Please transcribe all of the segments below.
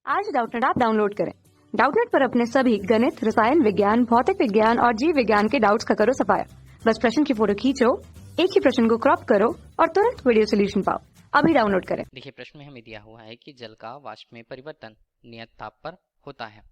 आज Doubtnut app download करें। Doubtnut पर अपने सभी गणित, रसायन विज्ञान, भौतिक विज्ञान और जीव विज्ञान के डाउट्स का करो सफाया। बस प्रश्न की फोटो खींचो, एक ही प्रश्न को क्रॉप करो और तुरंत वीडियो सोल्यूशन पाओ। अभी डाउनलोड करें। देखिए, प्रश्न में हमें दिया हुआ है कि जल का वाष्प में परिवर्तन नियत ताप पर होता है।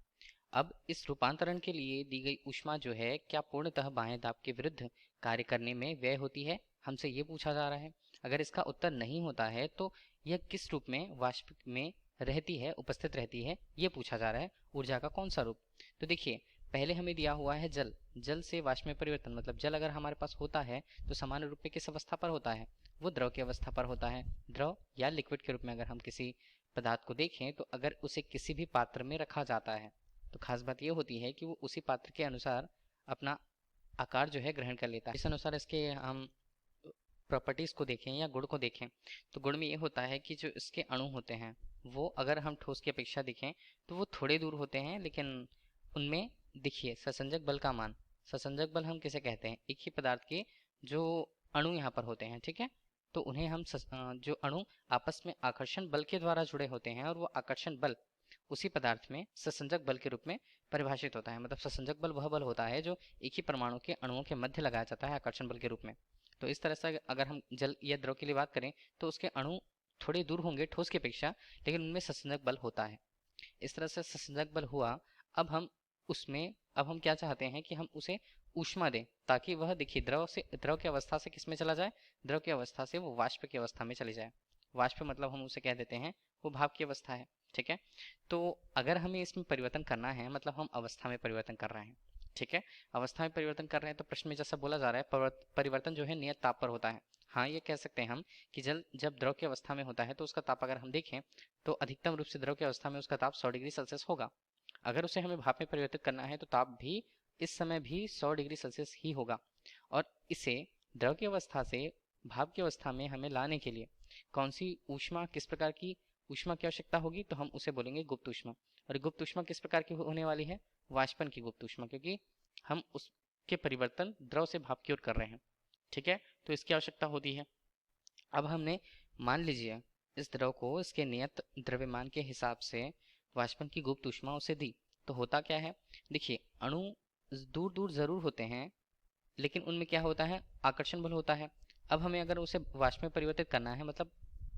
अब इस रूपांतरण के लिए दी गई ऊष्मा जो है क्या पूर्णतः बाह्य दाब के विरुद्ध कार्य करने में व्यय होती है, हमसे ये पूछा जा रहा है। अगर इसका उत्तर नहीं होता है तो यह किस रूप में वाष्प में रहती है, उपस्थित रहती है, ये पूछा जा रहा है। ऊर्जा का कौन सा रूप? तो देखिए, पहले हमें दिया हुआ है जल। जल से वाष्प में परिवर्तन मतलब जल अगर हमारे पास होता है तो सामान्य रूप में किस अवस्था पर होता है? वो द्रव की अवस्था पर होता है। द्रव या लिक्विड के रूप में अगर हम किसी पदार्थ को देखें तो अगर उसे किसी भी पात्र में रखा जाता है तो खास बात यह होती है कि वो उसी पात्र के अनुसार अपना आकार जो है ग्रहण कर लेता है। इस अनुसार इसके हम प्रॉपर्टीज को देखें या गुण को देखें तो गुण में ये होता है कि जो इसके अणु होते हैं वो अगर हम ठोस की अपेक्षा देखें तो वो थोड़े दूर होते हैं, लेकिन उनमें देखिए ससंजक बल का मान, ससंजक बल हम किसे कहते हैं? एक ही पदार्थ के जो अणु यहाँ पर होते हैं, ठीक है, तो उन्हें हम जो अणु आपस में आकर्षण बल के द्वारा जुड़े होते हैं और वो आकर्षण बल उसी पदार्थ में ससंजक बल के रूप में परिभाषित होता है। मतलब ससंजक बल वह बल होता है जो एक ही परमाणु के अणुओं के मध्य लगाया जाता है आकर्षण बल के रूप में। तो इस तरह से अगर हम जल या द्रव के लिए बात करें तो उसके अणु थोड़े दूर होंगे ठोस की अपेक्षा, लेकिन उनमें ससंजक बल होता है। इस तरह से ससंजक बल हुआ। अब हम क्या चाहते हैं कि हम उसे ऊष्मा दें ताकि वह देखिए द्रव की अवस्था से किस में चला जाए? द्रव की अवस्था से वो वाष्प की अवस्था में चली जाए। वाष्प मतलब हम उसे कह देते हैं वो भाप की अवस्था है, ठीक है। तो अगर हमें इसमें परिवर्तन करना है मतलब हम अवस्था में परिवर्तन कर रहे हैं, ठीक है, अवस्था में परिवर्तन कर रहे हैं तो प्रश्न में जैसा बोला जा रहा है परिवर्तन जो है नियत ताप पर होता है। हाँ, ये कह सकते हैं हम कि जल जब द्रव की अवस्था में होता है तो उसका ताप अगर हम देखें तो अधिकतम रूप से द्रव की अवस्था में उसका ताप 100 डिग्री सेल्सियस होगा। अगर उसे हमें भाप में परिवर्तित करना है तो ताप भी इस समय भी 100 डिग्री सेल्सियस ही होगा। और इसे द्रव की अवस्था से भाप की अवस्था में हमें लाने के लिए कौन सी ऊष्मा, किस प्रकार की ऊष्मा की आवश्यकता होगी? तो हम उसे बोलेंगे गुप्त ऊष्मा। और गुप्त ऊष्मा किस प्रकार की होने वाली है? वाष्पन की गुप्त ऊष्मा, क्योंकि हम उसके परिवर्तन द्रव से भाप की ओर कर रहे हैं, ठीक है, तो इसकी आवश्यकता होती है। अब हमने मान लीजिए इस द्रव को इसके नियत द्रव्यमान के हिसाब से वाष्पन की गुप्त ऊष्मा उसे दी तो होता क्या है? देखिए, अणु दूर दूर जरूर होते हैं लेकिन उनमें क्या होता है? आकर्षण बल होता है। अब हमें अगर उसे वाष्प में परिवर्तित करना है मतलब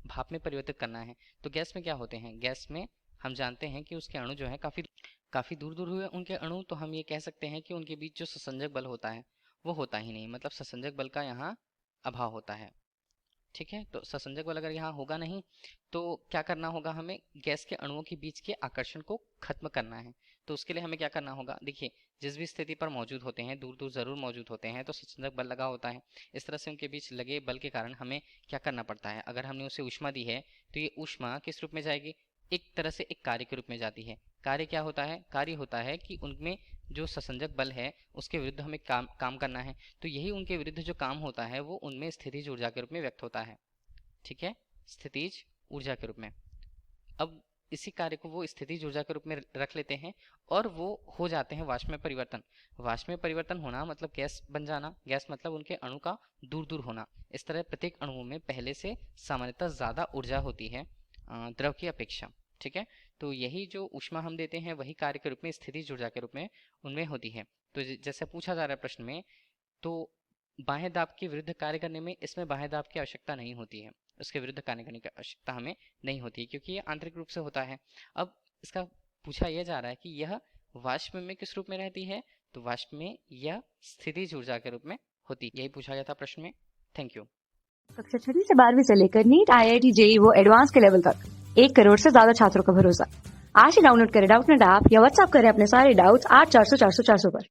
भाप में परिवर्तित करना है तो गैस में क्या होते हैं? गैस में हम जानते हैं कि उसके अणु जो है काफी दूर दूर हुए उनके अणु, तो हम ये कह सकते हैं कि उनके बीच जो ससंजक बल होता है वो होता ही नहीं, मतलब ससंजक बल का यहाँ अभाव होता है, ठीक है। तो ससंजक बल अगर यहाँ होगा नहीं तो क्या करना होगा? हमें गैस के अणुओं के बीच के आकर्षण को खत्म करना है। तो उसके लिए हमें क्या करना होगा? देखिए, जिस भी स्थिति पर मौजूद होते हैं दूर दूर जरूर मौजूद होते हैं तो ससंजक बल लगा होता है। इस तरह से उनके बीच लगे बल के कारण हमें क्या करना पड़ता है? अगर हमने उसे ऊष्मा दी है तो ये ऊष्मा किस रूप में जाएगी? एक तरह से एक कार्य के रूप में जाती है। कार्य क्या होता है? कार्य होता है कि उनमें जो ससंजक बल है उसके विरुद्ध हमें काम करना है। तो यही उनके विरुद्ध जो काम होता है वो उनमें स्थितिज ऊर्जा के रूप में व्यक्त होता है, ठीक है, स्थितिज ऊर्जा के रूप में। अब इसी कार्य को वो स्थितिज ऊर्जा के रूप में रख लेते हैं और वो हो जाते हैं वाष्प में परिवर्तन। वाष्प में परिवर्तन होना मतलब गैस बन जाना, गैस मतलब उनके अणु का दूर दूर होना। इस तरह प्रत्येक अणुओं में पहले से सामान्यतः ज्यादा ऊर्जा होती है द्रव की अपेक्षा, ठीक है। तो यही जो ऊष्मा हम देते हैं वही कार्य के रूप में स्थितिज ऊर्जा के रूप में उनमें होती है। तो जैसे पूछा जा रहा है प्रश्न में, तो बाह्य दाब के विरुद्ध कार्य करने में इसमें बाह्य दाब की आवश्यकता नहीं होती है, उसके विरुद्ध कार्य करने की आवश्यकता हमें नहीं होती है क्योंकि ये आंतरिक रूप से होता है। अब इसका पूछा यह जा रहा है कि यह वाष्प में किस रूप में रहती है? तो वाष्प में यह स्थितिज ऊर्जा के रूप में होती है। यही पूछा गया था प्रश्न में। Thank you. कक्षा 6 से 12वीं से लेकर नीट, IIT, JEE वो एडवांस के लेवल तक 1 करोड़ से ज्यादा छात्रों का भरोसा। आज ही डाउनलोड करें डाउटनेट ऐप या व्हाट्सएप करें अपने सारे डाउट्स 8400 400 400 पर।